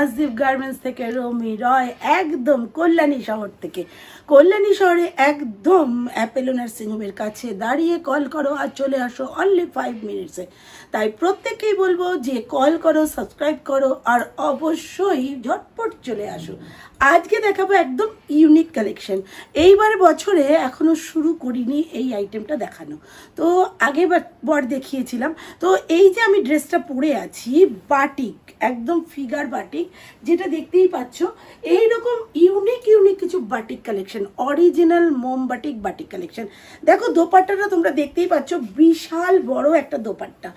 Rajdeep garments থেকে রমি রয়, একদম কল্যাণী শহর থেকে। কল্যাণী শহরে একদম অ্যাপেলো নার্সিং হোমের কাছে দাঁড়িয়ে কল করো আর চলে আসো অনলি 5 মিনিটসে। তাই প্রত্যেককেই বলবো যে কল করো, সাবস্ক্রাইব করো আর অবশ্যই ঝটপট চলে আসো। আজকে দেখাবো একদম ইউনিক কালেকশন। এইবার বছরে এখনো শুরু করিনি এই আইটেমটা দেখানো, তো আগেবার দেখিয়েছিলাম। তো এই যে আমি ড্রেসটা পরে আছি, বাটিক, একদম ফিগার বাটিক, যেটা দেখতেই পাচ্ছ। এইরকম ইউনিক ইউনিক কিছু বাটিক কালেকশন, অরিজিনাল মোমবাটিক বাটিক কালেকশন। দেখো দোপাট্টাটা তোমরা দেখতেই পাচ্ছ, বিশাল বড় একটা দোপাট্টা,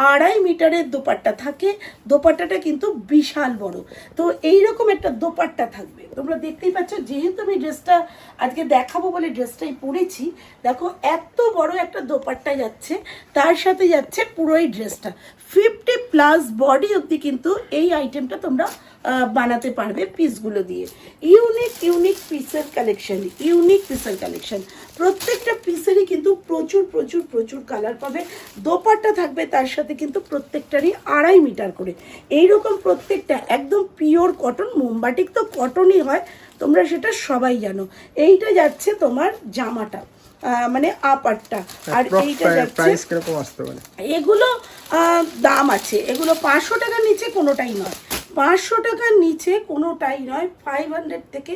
2.5 মিটারের দোপাট্টা থাকে। দোপাট্টাটা কিন্তু বিশাল বড়। তো এইরকম একটা দোপাট্টা থাকবে, তোমরা দেখতেই পাচ্ছ। যেহেতু আমি ড্রেসটা আজকে দেখাবো বলে ড্রেসটাই পরেছি, দেখো এত বড় একটা দোপাট্টা যাচ্ছে, তার সাথে যাচ্ছে পুরো এই ড্রেসটা। 50+ বডি অবধি কিন্তু এই আইটেমটা তোমরা বানাতে পারবে পিসগুলো দিয়ে। ইউনিক ইউনিক পিসের কালেকশন, ইউনিক পিসের কালেকশন। প্রত্যেকটা পিসেরই কিন্তু প্রচুর প্রচুর প্রচুর কালার পাবে। দোপাট্টা থাকবে তার সাথে কিন্তু প্রত্যেকটারই 2.5 মিটার করে। এইরকম প্রত্যেকটা একদম পিওর কটন। মোমবাটিক তো কটনই হয়, তোমরা সেটা সবাই জানো। এইটা যাচ্ছে তোমার জামাটা, মানে আপারটা, আর এইটা যাচ্ছে। এগুলো দাম আছে, এগুলো 500 টাকার নিচে কোনোটাই নয়, 500 টাকার নিচে কোনোটাই নয়। 500 থেকে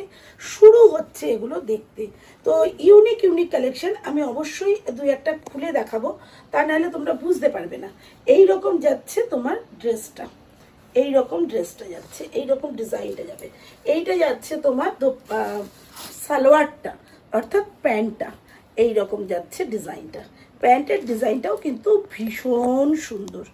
শুরু হচ্ছে এগুলো দেখতে। তো ইউনিক ইউনিক কালেকশন। আমি অবশ্যই 2-1টা খুলে দেখাবো, তা নাহলে তোমরা বুঝতে পারবে না। এই রকম যাচ্ছে তোমার ড্রেসটা, এই রকম ড্রেসটা যাচ্ছে, এই রকম ডিজাইনটা যাবে। এইটা যাচ্ছে তোমার সালোয়ারটা, অর্থাৎ প্যান্টটা এই রকম যাচ্ছে ডিজাইনটা। প্যান্টের ডিজাইনটাও কিন্তু ভীষণ সুন্দর।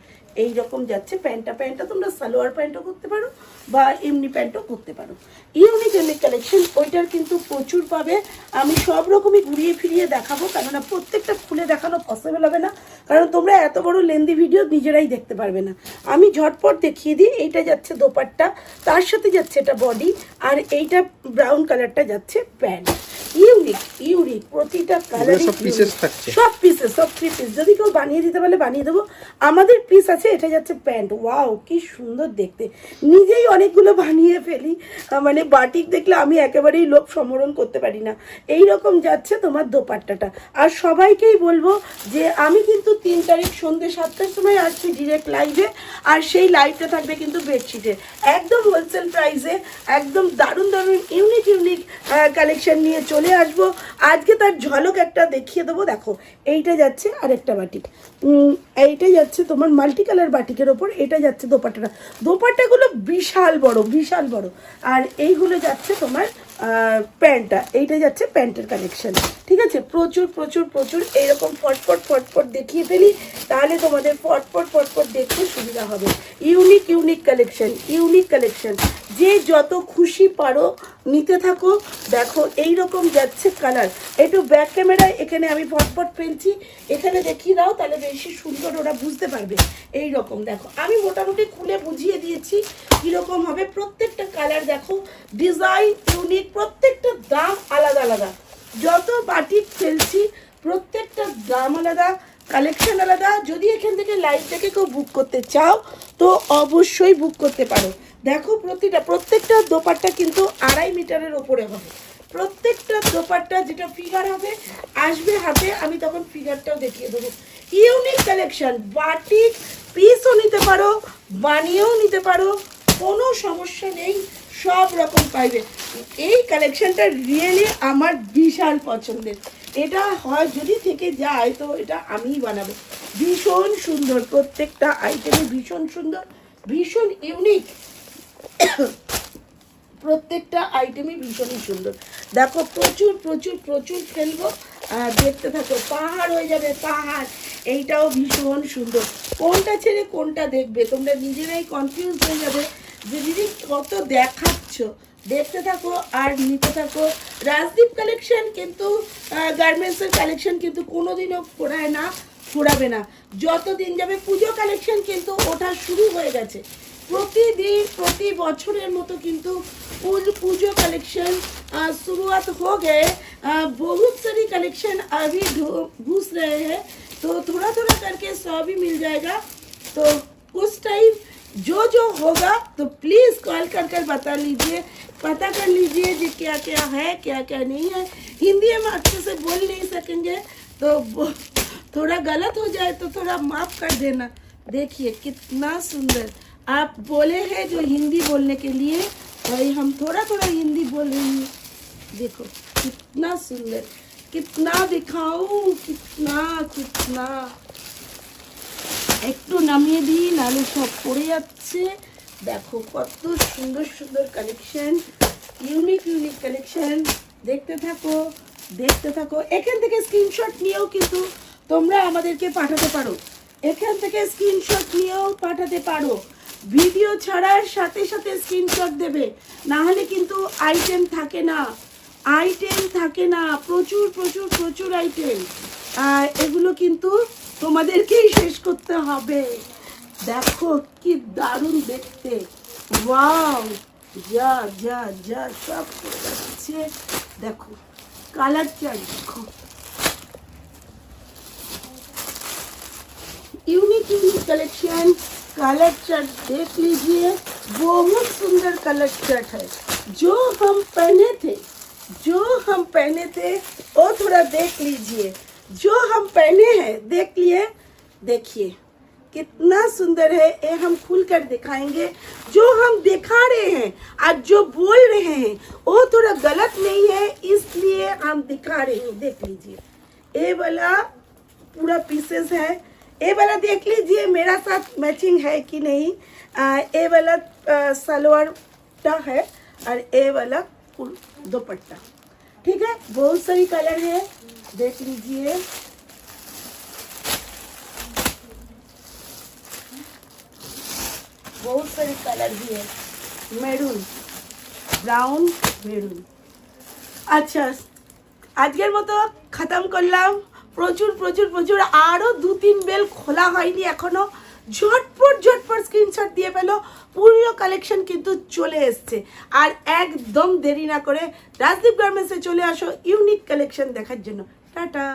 এই রকম যাচ্ছে প্যান্টটা। প্যান্টটা তোমরা সালোয়ার প্যান্টও করতে পারো বা এমনি প্যান্টও করতে পারো। ইউনিক ইউনিক কালেকশন, ওইটার কিন্তু প্রচুর পাবে। আমি সব রকমই ঘুরিয়ে ফিরিয়ে দেখাবো, কেননা প্রত্যেকটা খুলে দেখানো পসিবল হবে না, কারণ তোমরা এত বড় লেন্দি ভিডিও নিজেরাই দেখতে পারবে না। আমি ঝটপট দেখিয়ে দিই। এইটা যাচ্ছে দোপাট্টা, তার সাথে যাচ্ছে এটা বডি, আর এইটা ব্রাউন কালারটা যাচ্ছে প্যান্ট। ইউনিক ইউনিক, প্রতিটা কালারই সব পিসেস, সব 3 পিস। যদি কেউ বানিয়ে দিতে পারলে বানিয়ে দেবো। আমাদের পিস আছে। এটা যাচ্ছে প্যান্ট। ওয়াও কি সুন্দর দেখতে, নিজেই অনেকগুলো বানিয়ে ফেলি। মানে বাটিক দেখলে আমি একেবারেই লোভ সম্বরণ করতে পারি না। এই রকম যাচ্ছে তোমার দোপাট্টাটা। আর সবাইকেই বলবো যে আমি কিন্তু 3 তারিখ সন্ধ্যে 7টার সময় আসছি ডিরেক্ট লাইভে, আর সেই লাইভটা থাকবে কিন্তু বেডশিটের একদম হোলসেল প্রাইসে। একদম দারুণ দারুণ ইউনিক ইউনিক কালেকশন নিয়ে চলে আসবো। আজকে তার ঝলক একটা দেখিয়ে দেবো। দেখো এইটা যাচ্ছে আরেকটা বাটিক, এইটা যাচ্ছে তোমার মাল্টি কালার বাটিকের ওপর। এটা যাচ্ছে দোপাট্টাটা, দোপাট্টাগুলো বিশাল বড় বিশাল বড়। আর এইগুলো যাচ্ছে তোমার প্যান্টটা, এইটা যাচ্ছে প্যান্টের কালেকশন। ঠিক আছে, প্রচুর প্রচুর প্রচুর এইরকম ফটফট ফটফট দেখিয়ে ফেলি, তাহলে তোমাদের ফটফট ফটফট দেখতে সুবিধা হবে। Unique unique collection, unique collection. যে যত খুশি পারো নিতে থাকো। দেখো এই রকম যাচ্ছে কালার। একটু ব্যাক ক্যামেরায় এখানে আমি ফটফট ফেলছি, এখানে দেখিয়ে দাও, তাহলে বেশি সুন্দর ওরা বুঝতে পারবে। এই রকম দেখো, আমি মোটামুটি খুলে বুঝিয়ে দিয়েছি কীরকম হবে। প্রত্যেকটা কালার দেখো, ডিজাইন ইউনিক, প্রত্যেকটা দাম আলাদা আলাদা। যত বাটিক ফেলছি প্রত্যেকটা দাম আলাদা, কালেকশন আলাদা। যদি এখান থেকে লাইভ থেকে কেউ বুক করতে চাও তো অবশ্যই বুক করতে পারো। দেখো প্রত্যেকটা দোপাট্টা কিন্তু 2.5 মিটারের ওপরে হবে। প্রত্যেকটা দোপাট্টা যেটা ফিগার হবে আসবে হাতে, আমি তখন ফিগারটাও দেখিয়ে দেবো। ইউনিক কালেকশন, বাটিক পিসও নিতে পারো, বানিয়েও নিতে পারো, কোনো সমস্যা নেই, সব রকম পাইবে। এই কালেকশনটা রিয়েলি আমার বিশাল পছন্দের। এটা হয় যদি থেকে যায় তো এটা আমিই বানাবো। ভীষণ সুন্দর, প্রত্যেকটা আইটেমে ভীষণ সুন্দর, ভীষণ ইউনিক। প্রত্যেকটা আইটেমই ভীষণই সুন্দর। দেখো প্রচুর প্রচুর প্রচুর ফেলবো, দেখতে থাকো, পাহাড় হয়ে যাবে পাহাড়। এইটাও ভীষণ সুন্দর। কোনটা ছেড়ে কোনটা দেখবে তোমরা নিজেরাই কনফিউজ হয়ে যাবে যে দিদি কত দেখাচ্ছ। দেখতে থাকো আর নিতে থাকো। রাজদীপ কালেকশন কিন্তু গার্মেন্টসের কালেকশন কিন্তু কোনোদিনও ফোরায় না, ফোরাবে না। যতদিন যাবে পুজো কালেকশন কিন্তু ওঠা শুরু হয়ে গেছে। प्रतिदिन प्रति बछरेर मतो किन्तु पूजो कलेक्शन शुरुआत हो गए। बहुत सारी कलेक्शन अभी घुस रहे हैं, तो थोड़ा थोड़ा करके सब ही मिल जाएगा। तो कुछ टाइम जो होगा तो प्लीज कॉल कर बता लीजिए, पता कर लीजिए कि क्या क्या है क्या क्या नहीं है। हिंदी हम अच्छे से बोल नहीं सकेंगे तो थोड़ा गलत हो जाए तो थोड़ा माफ कर देना। देखिए कितना सुंदर, आप बोले हैं जो हिंदी बोलने के लिए, भाई हम थोड़ा थोड़ा हिंदी बोल रही हैं। देखो कितना सुंदर, कितना दिखाऊं, कितना कितना একটু নামিয়ে দিই নালে সব পড়ে যাচ্ছে। দেখো কত সুন্দর সুন্দর কালেকশন, ইউনিক ইউনিক কালেকশন। দেখতে থাকো দেখতে থাকো। এখান থেকে স্ক্রিনশট নিয়েও কিন্তু তোমরা আমাদেরকে পাঠাতে পারো, এখান থেকে স্ক্রিনশট নিয়েও পাঠাতে পারো। ভিডিও ছাড়ার সাথে সাথে স্ক্রিনশট দেবে, না হলে কিন্তু আইটেম থাকে না, আইটেম থাকে না, প্রচুর প্রচুর প্রচুর আইটেম। আর এগুলো কিন্তু তোমাদেরকেই শেষ করতে হবে। দেখো কি দারুণ দেখতে, ওয়াও, যা যা যা সব পড়ে যাচ্ছে। দেখো কালারটা দেখো, unique unique collection. Colour chart देख लीजिए, बहुत सुंदर कलर चार्ट है। जो हम पहने थे, जो हम पहने थे वो थोड़ा देख लीजिए, जो हम पहने हैं देख लिए। देखिए कितना सुंदर है, ये हम खुल कर दिखाएंगे। जो हम दिखा रहे हैं और जो बोल रहे हैं वो थोड़ा गलत नहीं है, इसलिए हम दिखा रहे हैं। देख लीजिए ये वाला पूरा पीसेस है, ये वाला देख लीजिए मेरा साथ मैचिंग है कि नहीं। ये वाला सलवार का है और ये वाला दुपट्टा, ठीक है। बहुत सारी कलर है, देख लीजिए। बहुत सारी कलर भी है, মেরুন, ব্রাউন, মেরুন। আচ্ছা আজকের মতো খতম করলাম। প্রচুর প্রচুর প্রচুর, আরও 2-3 বেল খোলা হয়নি এখনো। ঝটপট ঝটপট স্ক্রিনশট দিয়ে ফেলো, পুরো কালেকশন কিন্তু চলে এসছে। আর একদম দেরি না করে রাজদীপ গার্মেন্টসে চলে আসো ইউনিক কালেকশন দেখার জন্য। টাটা।